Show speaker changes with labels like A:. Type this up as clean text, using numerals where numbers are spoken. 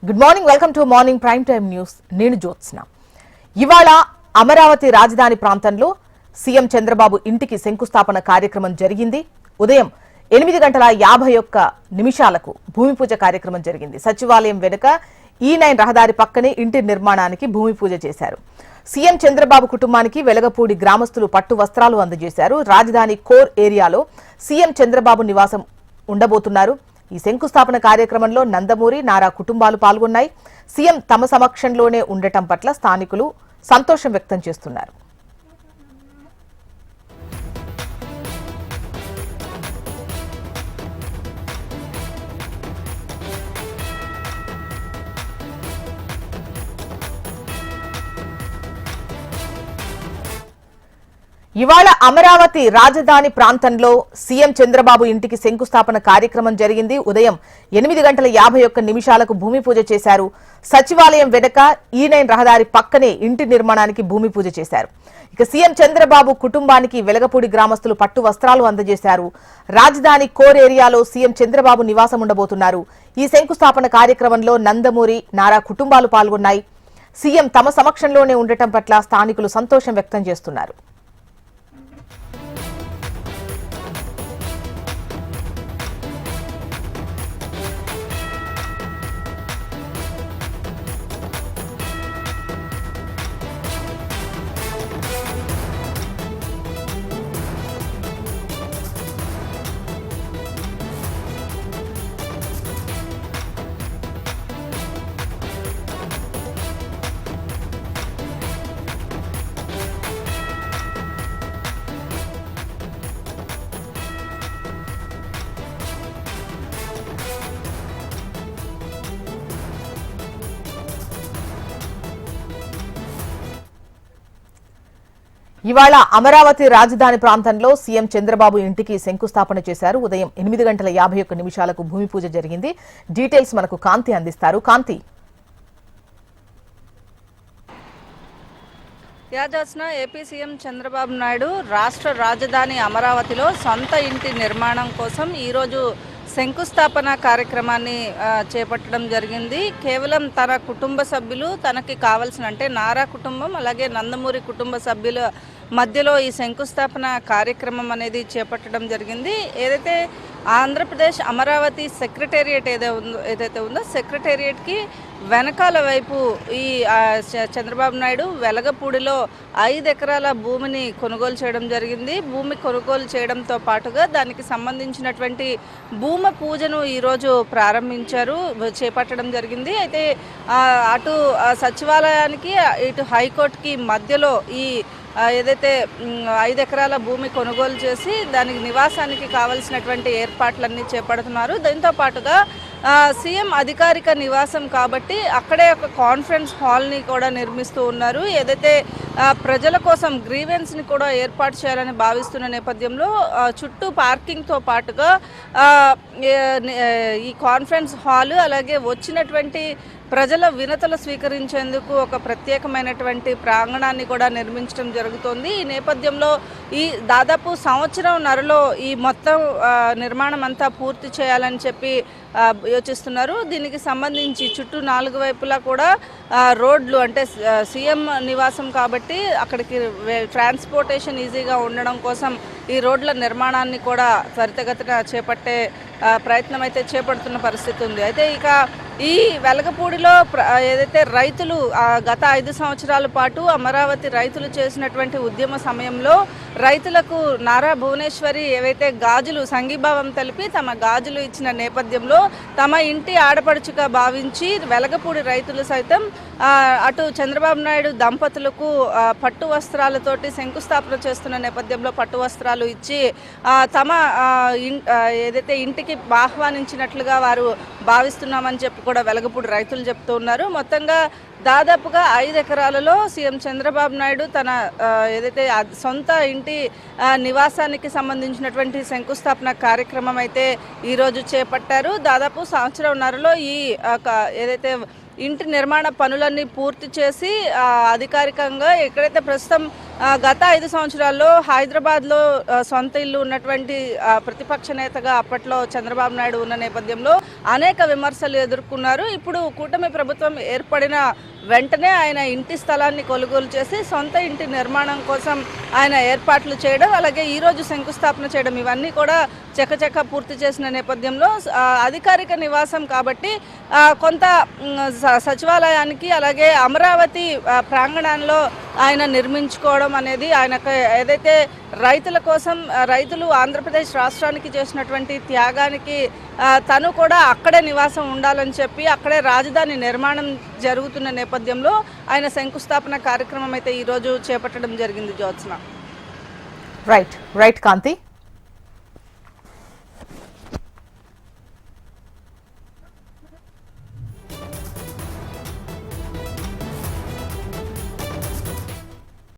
A: Good morning, welcome to morning prime time news. నేను జ్యోత్స్న. ఇవాళ అమరావతి రాజధాని ప్రాంతంలో సీఎం చంద్రబాబు ఇంటికి శంకుస్థాపన కార్యక్రమం జరిగింది. ఉదయం 8:51 భూమి పూజ కార్యక్రమం జరిగింది. సచివాలయం వెనుక E9 రహదారి పక్కనే ఇంటి నిర్మాణానికి భూమి పూజ చేశారు. సీఎం చంద్రబాబు కుటుంబానికి వెలగపూడి గ్రామస్తులు పట్టు వస్త్రాలు అందజేశారు. రాజధాని కోర్ ఏరియాలో సీఎం చంద్రబాబు నివాసం ఉండబోతున్నారు. ఈ శంకుస్థాపన కార్యక్రమంలో నందమూరి, నారా కుటుంబాలు పాల్గొన్నాయి. సీఎం తమ సమక్షంలోనే ఉండటం పట్ల స్థానికులు సంతోషం వ్యక్తం చేస్తున్నారు. ఇవాళ అమరావతి రాజధాని ప్రాంతంలో సీఎం చంద్రబాబు ఇంటికి శంకుస్థాపన కార్యక్రమం జరిగింది. ఉదయం 8:51 భూమి పూజ చేశారు. సచివాలయం వెనుక E9 రహదారి పక్కనే ఇంటి నిర్మాణానికి భూమి పూజ చేశారు. ఇక సీఎం చంద్రబాబు కుటుంబానికి వెలగపూడి గ్రామస్తులు పట్టు వస్త్రాలు అందజేశారు. రాజధాని కోర్ ఏరియాలో సీఎం చంద్రబాబు నివాసం ఉండబోతున్నారు. ఈ శంకుస్థాపన కార్యక్రమంలో నందమూరి, నారా కుటుంబాలు పాల్గొన్నాయి. సీఎం తమ సమక్షంలోనే ఉండటం పట్ల స్థానికులు సంతోషం వ్యక్తం చేస్తున్నారు. ఇవాళ అమరావతి రాజధాని ప్రాంతంలో సీఎం చంద్రబాబు ఇంటికి శంకుస్థాపన చేశారు. ఉదయం 8:51 భూమి పూజ జరిగింది. డీటెయిల్స్ మనకు కాంతి అందిస్తారు. కాంతి.
B: యాజాస్న ఏపీ సీఎం చంద్రబాబు నాయుడు రాష్ట్ర రాజధాని అమరావతిలో సొంత ఇంటి నిర్మాణం కోసం ఈరోజు శంకుస్థాపన కార్యక్రమాన్ని చేపట్టడం జరిగింది. కేవలం తన కుటుంబ సభ్యులు, తనకి కావాల్సిన అంటే నారా కుటుంబం అలాగే నందమూరి కుటుంబ సభ్యుల మధ్యలో ఈ శంకుస్థాపన కార్యక్రమం అనేది చేపట్టడం జరిగింది. ఏదైతే ఆంధ్రప్రదేశ్ అమరావతి సెక్రటేరియట్ ఏదైతే ఉందో సెక్రటేరియట్కి వెనకాల వైపు ఈ చంద్రబాబు నాయుడు వెలగపూడిలో 5 ఎకరాల భూమిని కొనుగోలు చేయడం జరిగింది. భూమి కొనుగోలు చేయడంతో పాటుగా దానికి సంబంధించినటువంటి భూమి పూజను ఈరోజు చేపట్టడం జరిగింది. అయితే అటు సచివాలయానికి ఇటు హైకోర్టుకి మధ్యలో ఈ ఏదైతే 5 ఎకరాల భూమి కొనుగోలు చేసి దానికి నివాసానికి కావలసినటువంటి ఏర్పాట్లన్నీ చేపడుతున్నారు. దీంతో పాటుగా సీఎం అధికారిక నివాసం కాబట్టి అక్కడే ఒక కాన్ఫరెన్స్ హాల్ని కూడా నిర్మిస్తూ ఉన్నారు. ఏదైతే ప్రజల కోసం గ్రీవెన్స్ని కూడా ఏర్పాటు చేయాలని భావిస్తున్న నేపథ్యంలో చుట్టూ పార్కింగ్తో పాటుగా ఈ కాన్ఫరెన్స్ హాలు అలాగే వచ్చినటువంటి ప్రజల వినతులు స్వీకరించేందుకు ఒక ప్రత్యేకమైనటువంటి ప్రాంగణాన్ని కూడా నిర్మించడం జరుగుతోంది. ఈ నేపథ్యంలో ఈ దాదాపు సంవత్సరంన్నరలో ఈ మొత్తం నిర్మాణం అంతా పూర్తి చేయాలని చెప్పి యోచిస్తున్నారు. దీనికి సంబంధించి చుట్టూ 4 వైపులా కూడా రోడ్లు అంటే సీఎం నివాసం కాబట్టి అక్కడికి ట్రాన్స్పోర్టేషన్ ఈజీగా ఉండడం కోసం ఈ రోడ్ల నిర్మాణాన్ని కూడా త్వరితగతిన చేపట్టే ప్రయత్నం అయితే చేపడుతున్న పరిస్థితి ఉంది. అయితే ఇక ఈ వెలగపూడిలో ఏదైతే రైతులు గత 5 సంవత్సరాల పాటు అమరావతి రైతులు చేసినటువంటి ఉద్యమ సమయంలో రైతులకు నారా భువనేశ్వరి ఏవైతే గాజులు సంఘీభావం తెలిపి తమ గాజులు ఇచ్చిన నేపథ్యంలో తమ ఇంటి ఆడపడుచుగా భావించి వెలగపూడి రైతులు సైతం అటు చంద్రబాబు నాయుడు దంపతులకు పట్టు వస్త్రాలతోటి శంకుస్థాపన చేస్తున్న నేపథ్యంలో పట్టు వస్త్రాలు ఇచ్చి తమ ఏదైతే ఇంటికి ఆహ్వానించినట్లుగా వారు భావిస్తున్నామని చెప్పి కూడా వెలగపూడి రైతులు చెప్తూ ఉన్నారు. మొత్తంగా దాదాపుగా 5 ఎకరాలలో సీఎం చంద్రబాబు నాయుడు తన ఏదైతే సొంత ఇంటి నివాసానికి సంబంధించినటువంటి శంకుస్థాపన కార్యక్రమం అయితే ఈరోజు చేపట్టారు. దాదాపు సంవత్సరంన్నరలో ఈ ఏదైతే ఇంటి నిర్మాణ పనులన్నీ పూర్తి చేసి అధికారికంగా ఎక్కడైతే ప్రస్తుతం గత 5 సంవత్సరాల్లో హైదరాబాద్లో సొంత ఇల్లు ఉన్నటువంటి ప్రతిపక్ష నేతగా అప్పట్లో చంద్రబాబు నాయుడు ఉన్న నేపథ్యంలో అనేక విమర్శలు ఎదుర్కొన్నారు. ఇప్పుడు కూటమి ప్రభుత్వం ఏర్పడిన వెంటనే ఆయన ఇంటి స్థలాన్ని కొనుగోలు చేసి సొంత ఇంటి నిర్మాణం కోసం ఆయన ఏర్పాట్లు చేయడం, అలాగే ఈరోజు శంకుస్థాపన చేయడం, ఇవన్నీ కూడా చకచక పూర్తి చేసిన నేపథ్యంలో అధికారిక నివాసం కాబట్టి కొంత సచివాలయానికి అలాగే అమరావతి ప్రాంగణంలో ఆయన నిర్మించుకోవడం అనేది ఆయనకు ఏదైతే రైతుల కోసం రైతులు ఆంధ్రప్రదేశ్ రాష్ట్రానికి చేసినటువంటి త్యాగానికి తను కూడా అక్కడే నివాసం ఉండాలని చెప్పి అక్కడే రాజధాని నిర్మాణం జరుగుతున్న నేపథ్యంలో ఆయన శంకుస్థాపన కార్యక్రమం అయితే ఈరోజు చేపట్టడం జరిగింది. జ్యోత్స్న.
A: రైట్ కాంతి.